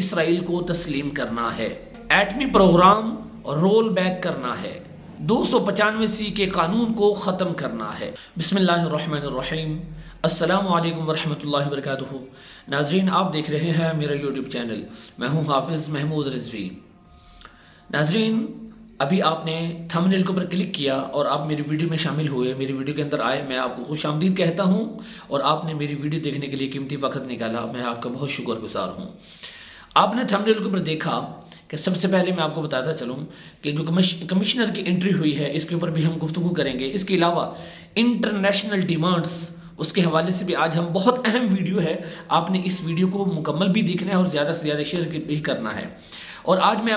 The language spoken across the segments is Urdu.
اسرائیل کو تسلیم کرنا ہے، ایٹمی پروگرام رول بیک کرنا ہے، 295 کے قانون کو ختم کرنا ہے۔ بسم اللہ الرحمن الرحیم۔ السلام علیکم ورحمۃ اللہ وبرکاتہ۔ ناظرین، آپ دیکھ رہے ہیں میرا یوٹیوب چینل، میں ہوں حافظ محمود رضوی۔ ناظرین، ابھی آپ نے تھمبنیل کے اوپر کلک کیا اور آپ میری ویڈیو میں شامل ہوئے، میری ویڈیو کے اندر آئے، میں آپ کو خوش آمدید کہتا ہوں، اور آپ نے میری ویڈیو دیکھنے کے لیے قیمتی وقت نکالا، میں آپ کا بہت شکر گزار ہوں۔ آپ نے تھمبنیل کے اوپر دیکھا کہ سب سے پہلے میں آپ کو بتاتا چلوں کہ جو کمشنر کی انٹری ہوئی ہے، اس کے اوپر بھی ہم گفتگو کریں گے۔ اس کے علاوہ انٹرنیشنل ڈیمانڈز، اس کے حوالے سے بھی آج ہم بہت اہم ویڈیو ہے، آپ نے اس ویڈیو کو مکمل بھی دیکھنا ہے اور زیادہ سے زیادہ شیئر بھی کرنا ہے۔ اور آج میں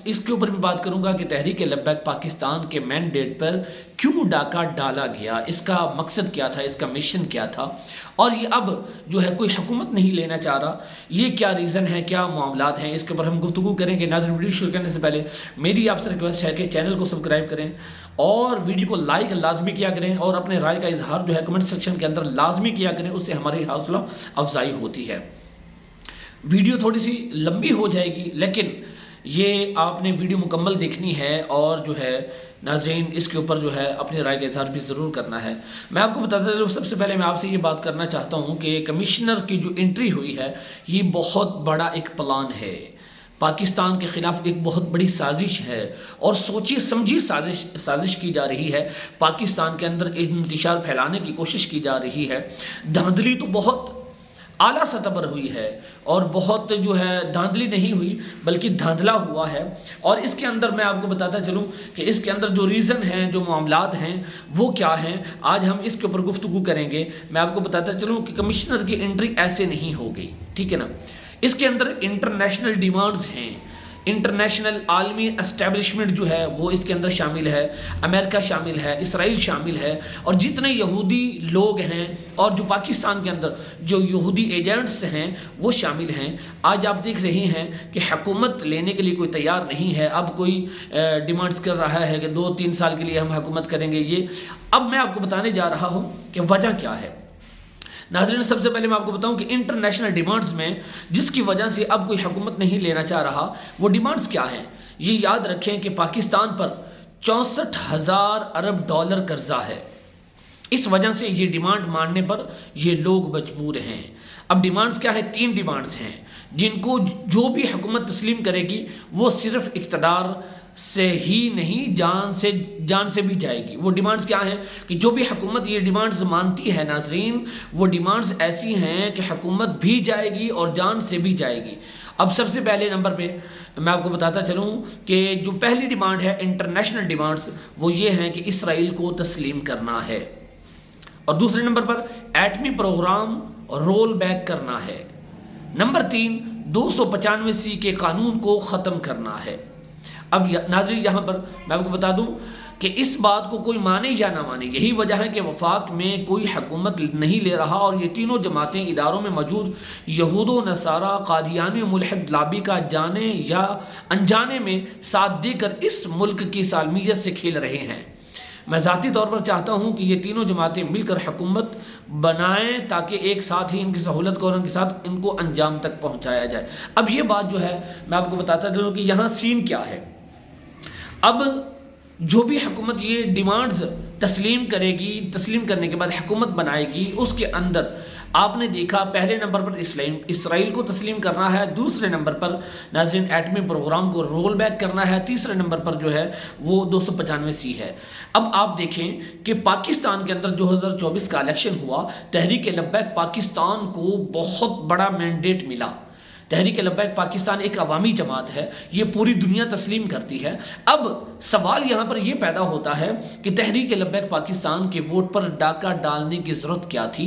اس کے اوپر بھی بات کروں گا کہ تحریک لبیک پاکستان کے مینڈیٹ پر کیوں ڈاکہ ڈالا گیا، اس کا مقصد کیا تھا، اس کا مشن کیا تھا، اور یہ اب جو ہے کوئی حکومت نہیں لینا چاہ رہا، یہ کیا ریزن ہے، کیا معاملات ہیں، اس کے اوپر ہم گفتگو کریں گے۔ ناظرین، ویڈیو شروع کرنے سے پہلے میری آپ سے ریکویسٹ ہے کہ چینل کو سبسکرائب کریں اور ویڈیو کو لائک لازمی کیا کریں، اور اپنے رائے کا اظہار جو ہے کمنٹ سیکشن کے اندر لازمی کیا کریں، اس سے ہماری حوصلہ افزائی ہوتی ہے۔ ویڈیو تھوڑی سی لمبی ہو جائے گی، لیکن یہ آپ نے ویڈیو مکمل دیکھنی ہے، اور جو ہے ناظرین اس کے اوپر جو ہے اپنی رائے کا اظہار بھی ضرور کرنا ہے۔ میں آپ کو بتاتا چلوں، سب سے پہلے میں آپ سے یہ بات کرنا چاہتا ہوں کہ کمشنر کی جو انٹری ہوئی ہے، یہ بہت بڑا ایک پلان ہے، پاکستان کے خلاف ایک بہت بڑی سازش ہے، اور سوچی سمجھی سازش کی جا رہی ہے۔ پاکستان کے اندر انتشار پھیلانے کی کوشش کی جا رہی ہے۔ دھاندلی تو بہت اعلیٰ سطح پر ہوئی ہے، اور بہت جو ہے دھاندلی نہیں ہوئی بلکہ دھاندلا ہوا ہے۔ اور اس کے اندر میں آپ کو بتاتا چلوں کہ اس کے اندر جو ریزن ہیں، جو معاملات ہیں، وہ کیا ہیں، آج ہم اس کے اوپر گفتگو کریں گے۔ میں آپ کو بتاتا چلوں کہ کمشنر کی انٹری ایسے نہیں ہو گئی، ٹھیک ہے نا۔ اس کے اندر انٹرنیشنل ڈیمانڈز ہیں، انٹرنیشنل عالمی اسٹیبلشمنٹ جو ہے وہ اس کے اندر شامل ہے، امریکہ شامل ہے، اسرائیل شامل ہے، اور جتنے یہودی لوگ ہیں اور جو پاکستان کے اندر جو یہودی ایجنٹس ہیں وہ شامل ہیں۔ آج آپ دیکھ رہے ہیں کہ حکومت لینے کے لیے کوئی تیار نہیں ہے، اب کوئی ڈیمانڈز کر رہا ہے کہ 2-3 سال کے لیے ہم حکومت کریں گے۔ یہ اب میں آپ کو بتانے جا رہا ہوں کہ وجہ کیا ہے۔ ناظرین، سب سے پہلے میں آپ کو بتاؤں کہ انٹرنیشنل ڈیمانڈز میں جس کی وجہ سے اب کوئی حکومت نہیں لینا چاہ رہا، وہ ڈیمانڈز کیا ہیں۔ یہ یاد رکھیں کہ پاکستان پر 64,000 ارب ڈالر قرضہ ہے۔ اس وجہ سے یہ ڈیمانڈ ماننے پر یہ لوگ مجبور ہیں۔ اب ڈیمانڈز کیا ہے؟ 3 ڈیمانڈز ہیں جن کو جو بھی حکومت تسلیم کرے گی وہ صرف اقتدار سے ہی نہیں، جان سے بھی جائے گی۔ وہ ڈیمانڈز کیا ہیں کہ جو بھی حکومت یہ ڈیمانڈز مانتی ہے ناظرین، وہ ڈیمانڈز ایسی ہیں کہ حکومت بھی جائے گی اور جان سے بھی جائے گی۔ اب سب سے پہلے نمبر پہ میں آپ کو بتاتا چلوں کہ جو پہلی ڈیمانڈ ہے انٹرنیشنل ڈیمانڈز، وہ یہ ہیں کہ اسرائیل کو تسلیم کرنا ہے، اور دوسرے نمبر پر ایٹمی پروگرام رول بیک کرنا ہے۔ نمبر 3، 295 کے قانون کو ختم کرنا ہے۔ اب ناظرین، یہاں پر میں آپ کو بتا دوں کہ اس بات کو کوئی مانے یا نہ مانے، یہی وجہ ہے کہ وفاق میں کوئی حکومت نہیں لے رہا، اور یہ تینوں جماعتیں اداروں میں موجود یہود و نصارہ، قادیانی و ملحد لابی کا جانے یا انجانے میں ساتھ دے کر اس ملک کی سالمیت سے کھیل رہے ہیں۔ میں ذاتی طور پر چاہتا ہوں کہ یہ تینوں جماعتیں مل کر حکومت بنائیں تاکہ ایک ساتھ ہی ان کی سہولت کو اور ان کے ساتھ ان کو انجام تک پہنچایا جائے۔ اب یہ بات جو ہے میں آپ کو بتاتا چلوں کہ یہاں سین کیا ہے۔ اب جو بھی حکومت یہ ڈیمانڈز تسلیم کرے گی، تسلیم کرنے کے بعد حکومت بنائے گی، اس کے اندر آپ نے دیکھا پہلے نمبر پر اسرائیل کو تسلیم کرنا ہے، دوسرے نمبر پر ناظرین ایٹمی پروگرام کو رول بیک کرنا ہے، تیسرے نمبر پر جو ہے وہ 295 ہے۔ اب آپ دیکھیں کہ پاکستان کے اندر 2024 کا الیکشن ہوا، تحریک لبیک پاکستان کو بہت بڑا مینڈیٹ ملا۔ تحریک لبیک پاکستان ایک عوامی جماعت ہے، یہ پوری دنیا تسلیم کرتی ہے۔ اب سوال یہاں پر یہ پیدا ہوتا ہے کہ تحریک لبیک پاکستان کے ووٹ پر ڈاکہ ڈالنے کی ضرورت کیا تھی؟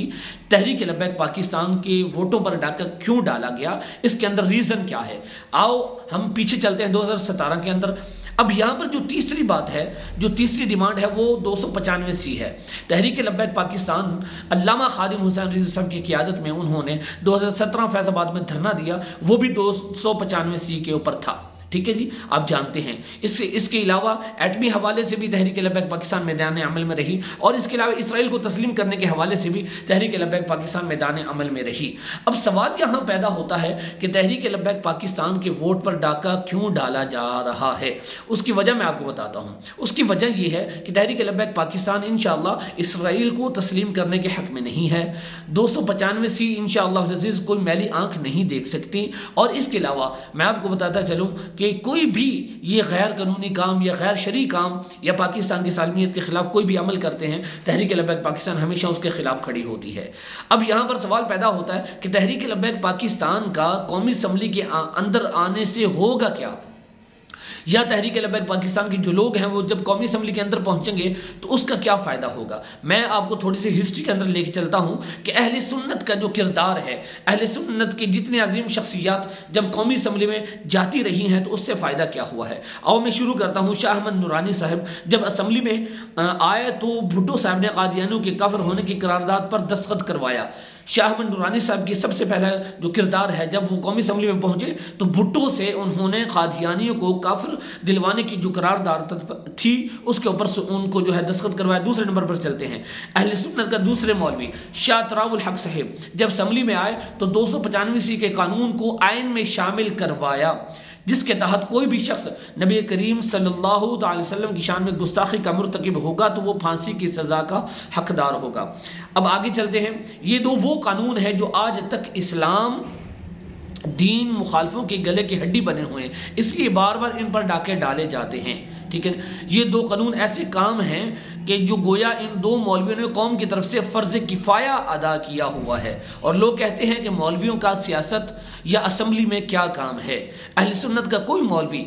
تحریک لبیک پاکستان کے ووٹوں پر ڈاکہ کیوں ڈالا گیا؟ اس کے اندر ریزن کیا ہے؟ آؤ ہم پیچھے چلتے ہیں 2017 کے اندر۔ اب یہاں پر جو تیسری بات ہے، جو تیسری ڈیمانڈ ہے، وہ 295 ہے۔ تحریک لبیک پاکستان علامہ خادم حسین رضوی صاحب کی قیادت میں انہوں نے 2017 فیض آباد میں دھرنا دیا، وہ بھی 295 کے اوپر تھا۔ ٹھیک ہے جی، آپ جانتے ہیں۔ اس کے علاوہ ایٹمی حوالے سے بھی تحریک لبیک پاکستان میدان عمل میں رہی، اور اس کے علاوہ اسرائیل کو تسلیم کرنے کے حوالے سے بھی تحریک لبیک پاکستان میدان عمل میں رہی۔ اب سوال یہاں پیدا ہوتا ہے کہ تحریک لبیک پاکستان کے ووٹ پر ڈاکہ کیوں ڈالا جا رہا ہے؟ اس کی وجہ میں آپ کو بتاتا ہوں۔ اس کی وجہ یہ ہے کہ تحریک لبیک پاکستان انشاءاللہ اسرائیل کو تسلیم کرنے کے حق میں نہیں ہے۔ 295 سی انشاءاللہ العزیز کوئی میلی آنکھ نہیں دیکھ سکتی، اور اس کے علاوہ میں آپ کو بتاتا چلوں کہ کوئی بھی یہ غیر قانونی کام یا غیر شرعی کام یا پاکستان کی سالمیت کے خلاف کوئی بھی عمل کرتے ہیں، تحریک لبیک پاکستان ہمیشہ اس کے خلاف کھڑی ہوتی ہے۔ اب یہاں پر سوال پیدا ہوتا ہے کہ تحریک لبیک پاکستان کا قومی اسمبلی کے اندر آنے سے ہوگا کیا؟ یا تحریک لبیک پاکستان کے جو لوگ ہیں وہ جب قومی اسمبلی کے اندر پہنچیں گے تو اس کا کیا فائدہ ہوگا؟ میں آپ کو تھوڑی سی ہسٹری کے اندر لے کے چلتا ہوں کہ اہل سنت کا جو کردار ہے، اہل سنت کی جتنے عظیم شخصیات جب قومی اسمبلی میں جاتی رہی ہیں تو اس سے فائدہ کیا ہوا ہے۔ اور میں شروع کرتا ہوں، شاہ احمد نورانی صاحب جب اسمبلی میں آئے تو بھٹو صاحب نے قادیانیوں کے کافر ہونے کی قرارداد پر دستخط کروایا۔ شاہ احمد نورانی صاحب کی سب سے پہلا جو کردار ہے، جب وہ قومی اسمبلی میں پہنچے تو بھٹو سے انہوں نے قادیانیوں کو کافر دلوانے کی جو قرارداد تھی اس کے اوپر ان کو جو ہے دستخط کروایا۔ دوسرے نمبر پر چلتے ہیں اہل سنت کا دوسرے مولوی شاہ تراب الحق صاحب، جب اسمبلی میں آئے تو 295 کے قانون کو آئین میں شامل کروایا، جس کے تحت کوئی بھی شخص نبی کریم صلی اللہ علیہ وسلم کی شان میں گستاخی کا مرتکب ہوگا تو وہ پھانسی کی سزا کا حقدار ہوگا۔ اب آگے چلتے ہیں، یہ وہ قانون ہے جو آج تک اسلام دین مخالفوں کے گلے کی ہڈی بنے ہوئے ہیں، اس لیے بار بار ان پر ڈاکے ڈالے جاتے ہیں۔ ٹھیک ہے، یہ 2 قانون ایسے کام ہیں کہ جو گویا ان 2 مولویوں نے قوم کی طرف سے فرض کفایہ ادا کیا ہوا ہے، اور لوگ کہتے ہیں کہ مولویوں کا سیاست یا اسمبلی میں کیا کام ہے۔ اہل سنت کا کوئی مولوی،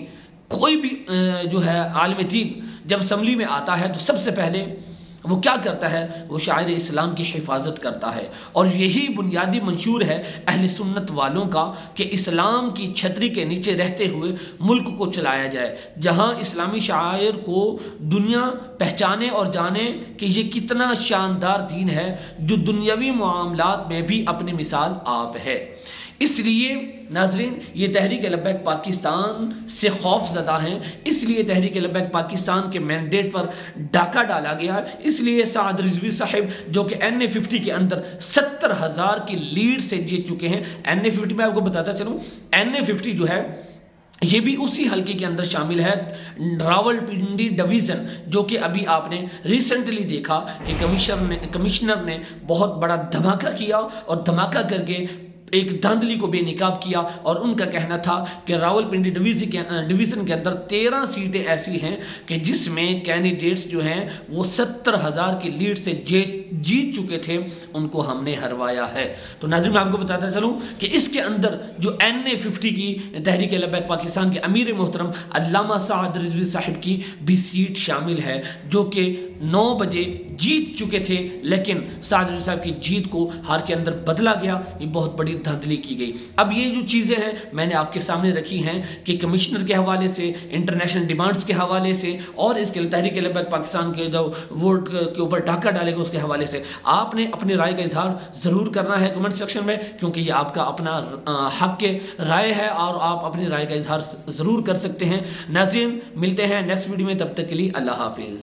کوئی بھی جو ہے عالم دین جب اسمبلی میں آتا ہے تو سب سے پہلے وہ کیا کرتا ہے؟ وہ شاعر اسلام کی حفاظت کرتا ہے، اور یہی بنیادی منشور ہے اہل سنت والوں کا کہ اسلام کی چھتری کے نیچے رہتے ہوئے ملک کو چلایا جائے، جہاں اسلامی شاعر کو دنیا پہچانے اور جانے کہ یہ کتنا شاندار دین ہے جو دنیاوی معاملات میں بھی اپنی مثال آپ ہے۔ اس لیے ناظرین، یہ تحریک لبیک پاکستان سے خوف زدہ ہیں، اس لیے تحریک لبیک پاکستان کے مینڈیٹ پر ڈاکہ ڈالا گیا۔ اس لیے سعد رضوی صاحب جو کہ NA50 کے اندر 70,000 کی لیڈ سے جیت چکے ہیں۔ NA50 میں آپ کو بتاتا چلوں، NA50 جو ہے یہ بھی اسی حلقے کے اندر شامل ہے، راولپنڈی ڈویژن، جو کہ ابھی آپ نے ریسنٹلی دیکھا کہ کمشنر نے بہت بڑا دھماکہ کیا، اور دھماکہ کر کے ایک دھاندلی کو بے نقاب کیا، اور ان کا کہنا تھا کہ راولپنڈی ڈویژن کے اندر 13 سیٹیں ایسی ہیں کہ جس میں کینڈیڈیٹس جو ہیں وہ 70,000 کی لیڈ سے جیت چکے تھے، ان کو ہم نے ہروایا ہے۔ تو ناظرین، میں آپ کو بتاتا چلوں کہ اس کے اندر جو NA50 کی تحریک لبیک پاکستان کے امیر محترم علامہ سعد رضوی صاحب کی بھی سیٹ شامل ہے، جو کہ 9 بجے جیت چکے تھے، لیکن سعد رضوی صاحب کی جیت کو ہار کے اندر بدلا گیا۔ یہ بہت بڑی دھاندلی کی گئی۔ اب یہ جو چیزیں ہیں میں نے آپ کے سامنے رکھی ہیں کہ کمشنر کے حوالے سے، انٹرنیشنل ڈیمانڈز کے حوالے سے، اور اس کے تحریک لبیک پاکستان کے جو ووٹ کے اوپر ڈاکہ ڈالے گا اس کے حوالے سے، آپ نے اپنی رائے کا اظہار ضرور کرنا ہے کمنٹ سیکشن میں، کیونکہ یہ آپ کا اپنا حق کے رائے ہے اور آپ اپنی رائے کا اظہار ضرور کر سکتے ہیں۔ ناظرین، ملتے ہیں نیکسٹ ویڈیو میں، تب تک کے لیے اللہ حافظ۔